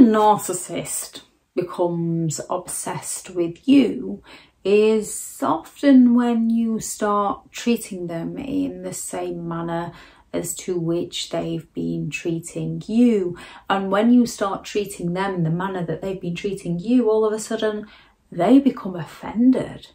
a narcissist becomes obsessed with you is often when you start treating them in the same manner as to which they've been treating you. And when you start treating them in the manner that they've been treating you, all of a sudden they become offended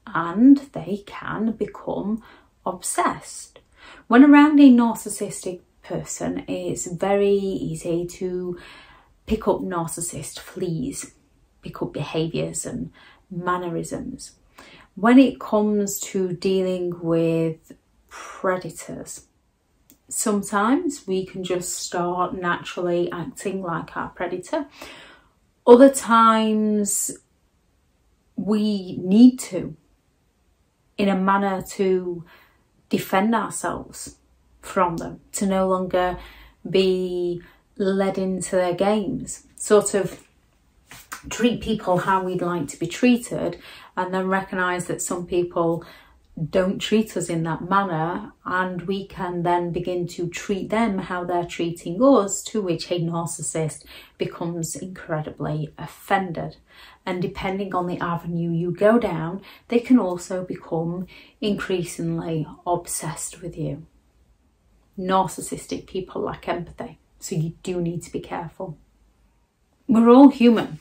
and they can become obsessed. When around a narcissistic person, it's very easy to pick up narcissist fleas, pick up behaviours and mannerisms. When it comes to dealing with predators, sometimes we can just start naturally acting like our predator. Other times we need to, in a manner to defend ourselves from them, to no longer be led into their games, sort of treat people how we'd like to be treated, and then recognise that some people don't treat us in that manner, and we can then begin to treat them how they're treating us, to which a narcissist becomes incredibly offended. And depending on the avenue you go down, they can also become increasingly obsessed with you. Narcissistic people lack empathy, so you do need to be careful. We're all human,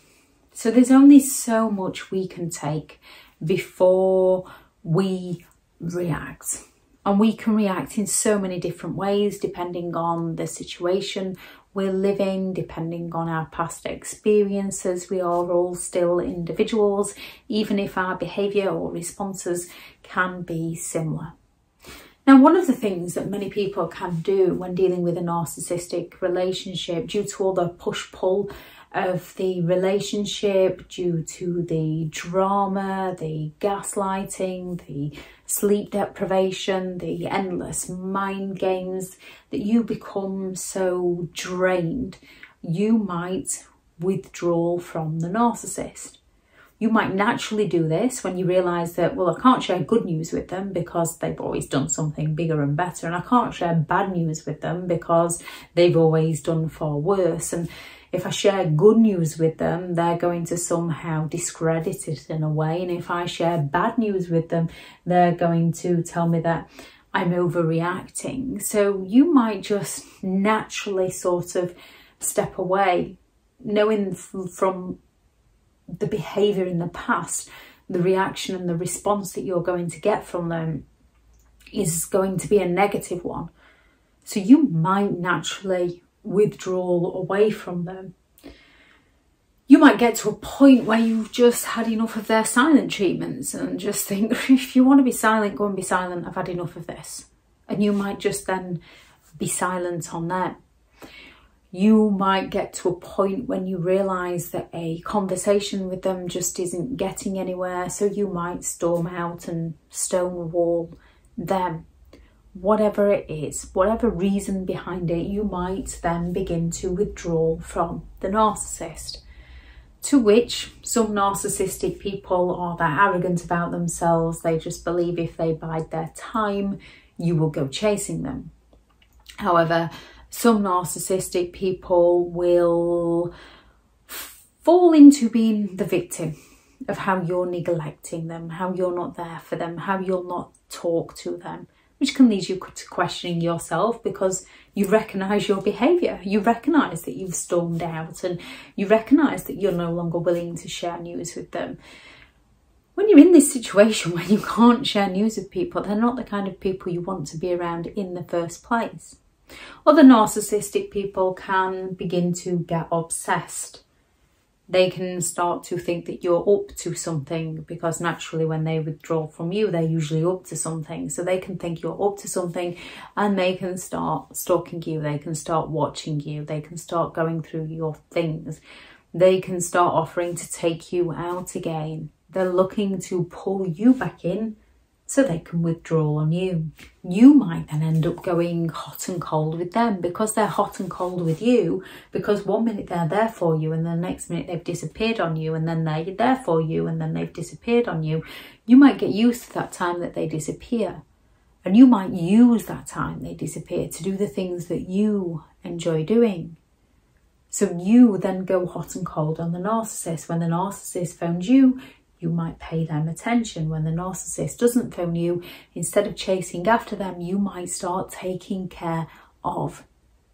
so there's only so much we can take before we react. And we can react in so many different ways depending on the situation we're living, depending on our past experiences. We are all still individuals, even if our behaviour or responses can be similar. Now, one of the things that many people can do when dealing with a narcissistic relationship, due to all the push-pull of the relationship, due to the drama, the gaslighting, the sleep deprivation, the endless mind games, that you become so drained, you might withdraw from the narcissist. You might naturally do this when you realise that, well, I can't share good news with them because they've always done something bigger and better, and I can't share bad news with them because they've always done far worse. And if I share good news with them, they're going to somehow discredit it in a way. And if I share bad news with them, they're going to tell me that I'm overreacting. So you might just naturally sort of step away, knowing from the behaviour in the past, the reaction and the response that you're going to get from them is going to be a negative one. So you might naturally withdraw away from them. You might get to a point where you've just had enough of their silent treatments and just think, if you want to be silent, go and be silent. I've had enough of this. And you might just then be silent on them. You might get to a point when you realise that a conversation with them just isn't getting anywhere, so you might storm out and stonewall them. Whatever it is, whatever reason behind it, you might then begin to withdraw from the narcissist. To which some narcissistic people are that arrogant about themselves, they just believe if they bide their time, you will go chasing them. However, some narcissistic people will fall into being the victim of how you're neglecting them, how you're not there for them, how you'll not talk to them, which can lead you to questioning yourself because you recognise your behaviour. You recognise that you've stormed out and you recognise that you're no longer willing to share news with them. When you're in this situation where you can't share news with people, they're not the kind of people you want to be around in the first place. Other narcissistic people can begin to get obsessed. They can start to think that you're up to something because naturally when they withdraw from you, they're usually up to something. So they can think you're up to something and they can start stalking you. They can start watching you. They can start going through your things. They can start offering to take you out again. They're looking to pull you back in so they can withdraw on you. You might then end up going hot and cold with them because they're hot and cold with you, because one minute they're there for you and the next minute they've disappeared on you, and then they're there for you and then they've disappeared on you. You might get used to that time that they disappear, and you might use that time they disappear to do the things that you enjoy doing. So you then go hot and cold on the narcissist. When the narcissist phones you, you might pay them attention. When the narcissist doesn't phone you, instead of chasing after them, you might start taking care of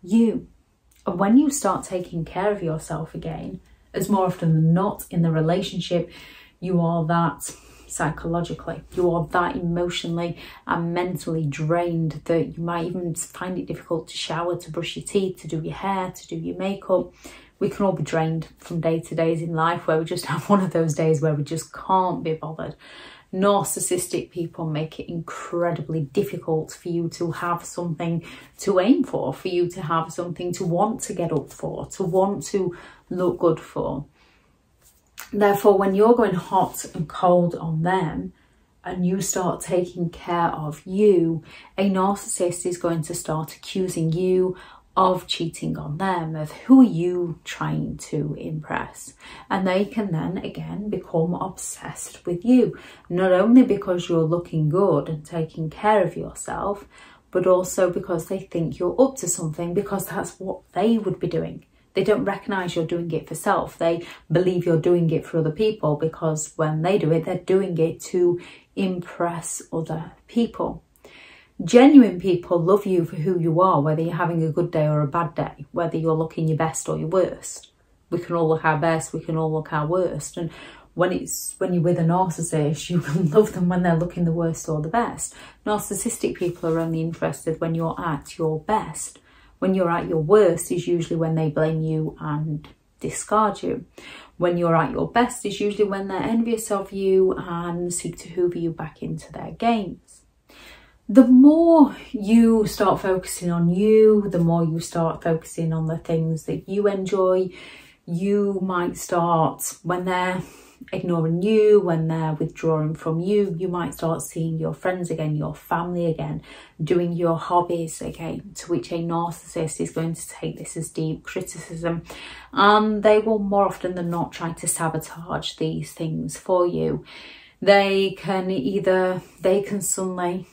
you. And when you start taking care of yourself again, as more often than not in the relationship, you are that psychologically, you are that emotionally and mentally drained that you might even find it difficult to shower, to brush your teeth, to do your hair, to do your makeup. We can all be drained from day to days in life where we just have one of those days where we just can't be bothered. Narcissistic people make it incredibly difficult for you to have something to aim for you to have something to want to get up for, to want to look good for. Therefore, when you're going hot and cold on them and you start taking care of you, a narcissist is going to start accusing you of cheating on them, of who are you trying to impress. And they can then again become obsessed with you, not only because you're looking good and taking care of yourself, but also because they think you're up to something, because that's what they would be doing. They don't recognise you're doing it for self. They believe you're doing it for other people, because when they do it, they're doing it to impress other people. Genuine people love you for who you are, whether you're having a good day or a bad day, whether you're looking your best or your worst. We can all look our best, we can all look our worst. And when you're with a narcissist, you can love them when they're looking the worst or the best. Narcissistic people are only interested when you're at your best. When you're at your worst is usually when they blame you and discard you. When you're at your best is usually when they're envious of you and seek to hoover you back into their games. The more you start focusing on you, the more you start focusing on the things that you enjoy, you might start, when they're ignoring you, when they're withdrawing from you, you might start seeing your friends again, your family again, doing your hobbies again, to which a narcissist is going to take this as deep criticism. They will more often than not try to sabotage these things for you. They can suddenly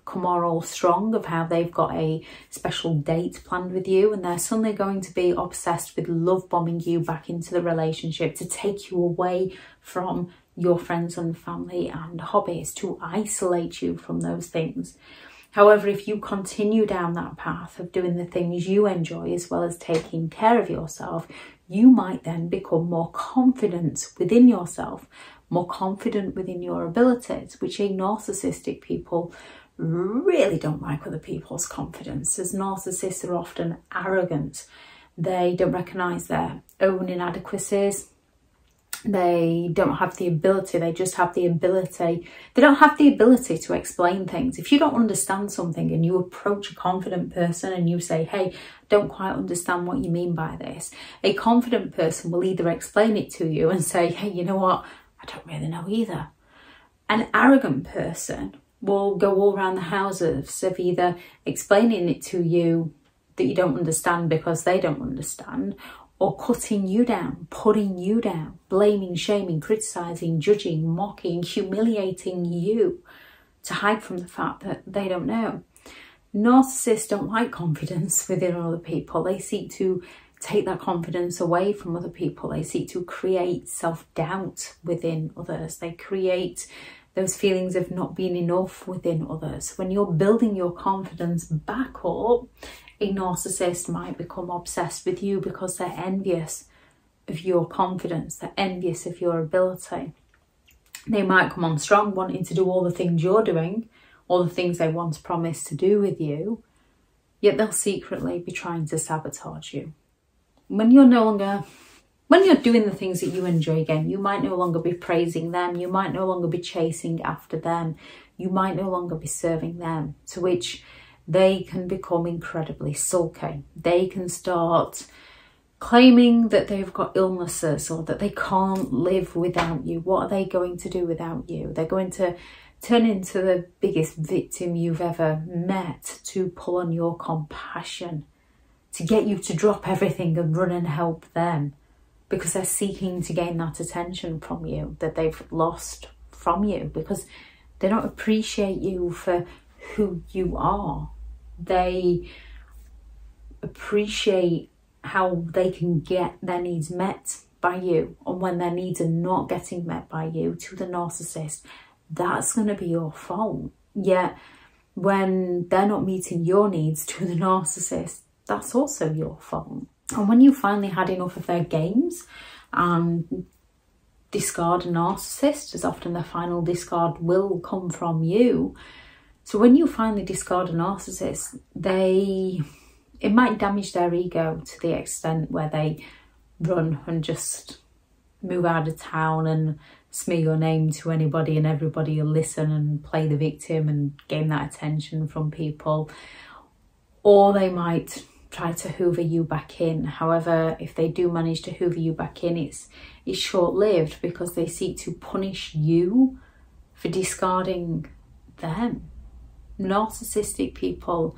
come on all strong of how they've got a special date planned with you, and they're suddenly going to be obsessed with love bombing you back into the relationship to take you away from your friends and family and hobbies, to isolate you from those things. However, if you continue down that path of doing the things you enjoy as well as taking care of yourself, you might then become more confident within yourself, more confident within your abilities, which a narcissistic people really don't like other people's confidence, as narcissists are often arrogant. They don't recognise their own inadequacies. They don't have the ability, they just have the ability. They don't have the ability to explain things. If you don't understand something and you approach a confident person and you say, hey, don't quite understand what you mean by this, a confident person will either explain it to you and say, hey, you know what, I don't really know either. An arrogant person will go all around the houses of either explaining it to you that you don't understand because they don't understand, or cutting you down, putting you down, blaming, shaming, criticising, judging, mocking, humiliating you to hide from the fact that they don't know. Narcissists don't like confidence within other people. They seek to take that confidence away from other people. They seek to create self-doubt within others. They create those feelings of not being enough within others. When you're building your confidence back up, a narcissist might become obsessed with you because they're envious of your confidence, they're envious of your ability. They might come on strong wanting to do all the things you're doing, all the things they once promised to do with you, yet they'll secretly be trying to sabotage you. When you're doing the things that you enjoy again, you might no longer be praising them, you might no longer be chasing after them, you might no longer be serving them, to which they can become incredibly sulky. They can start claiming that they've got illnesses or that they can't live without you. What are they going to do without you? They're going to turn into the biggest victim you've ever met to pull on your compassion, to get you to drop everything and run and help them, because they're seeking to gain that attention from you that they've lost from you, because they don't appreciate you for who you are. They appreciate how they can get their needs met by you, and when their needs are not getting met by you to the narcissist, that's going to be your fault. Yet when they're not meeting your needs to the narcissist, that's also your fault. And when you finally had enough of their games and discard a narcissist, as often the final discard will come from you. So when you finally discard a narcissist, it might damage their ego to the extent where they run and just move out of town and smear your name to anybody, and everybody will listen and play the victim and gain that attention from people. Or they might try to hoover you back in. However, if they do manage to hoover you back in, it's short-lived, because they seek to punish you for discarding them. Narcissistic people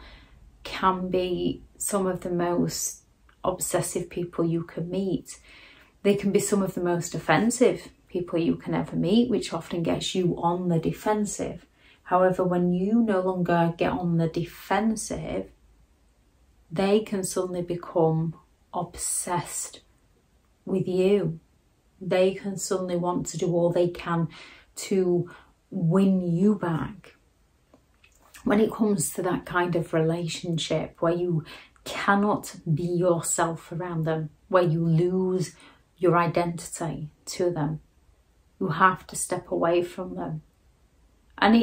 can be some of the most obsessive people you can meet. They can be some of the most offensive people you can ever meet, which often gets you on the defensive. However, when you no longer get on the defensive, they can suddenly become obsessed with you. They can suddenly want to do all they can to win you back. When it comes to that kind of relationship where you cannot be yourself around them, where you lose your identity to them, you have to step away from them. And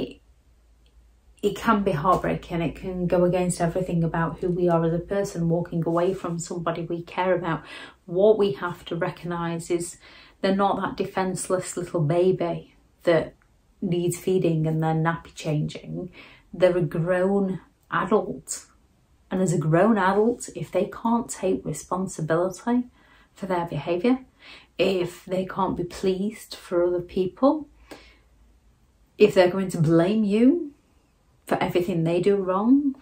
it can be heartbreaking. It can go against everything about who we are as a person, walking away from somebody we care about. What we have to recognise is they're not that defenceless little baby that needs feeding and then nappy changing. They're a grown adult. And as a grown adult, if they can't take responsibility for their behaviour, if they can't be pleased for other people, if they're going to blame you for everything they do wrong,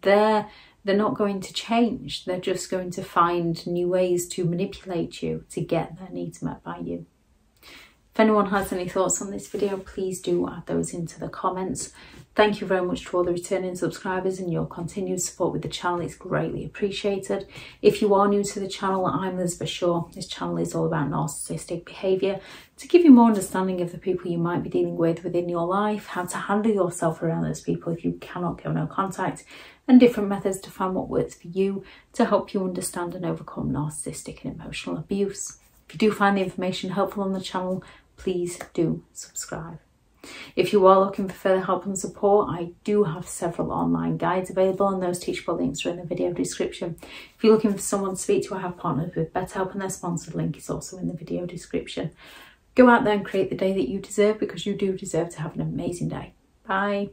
they're not going to change. They're just going to find new ways to manipulate you to get their needs met by you. If anyone has any thoughts on this video, please do add those into the comments. Thank you very much to all the returning subscribers and your continued support with the channel. It's greatly appreciated. If you are new to the channel, I'm Elizabeth Shaw. This channel is all about narcissistic behaviour, to give you more understanding of the people you might be dealing with within your life, how to handle yourself around those people if you cannot go no contact, and different methods to find what works for you to help you understand and overcome narcissistic and emotional abuse. If you do find the information helpful on the channel, please do subscribe. If you are looking for further help and support, I do have several online guides available, and those teachable links are in the video description. If you're looking for someone to speak to, I have partnered with BetterHelp, and their sponsored link is also in the video description. Go out there and create the day that you deserve, because you do deserve to have an amazing day. Bye.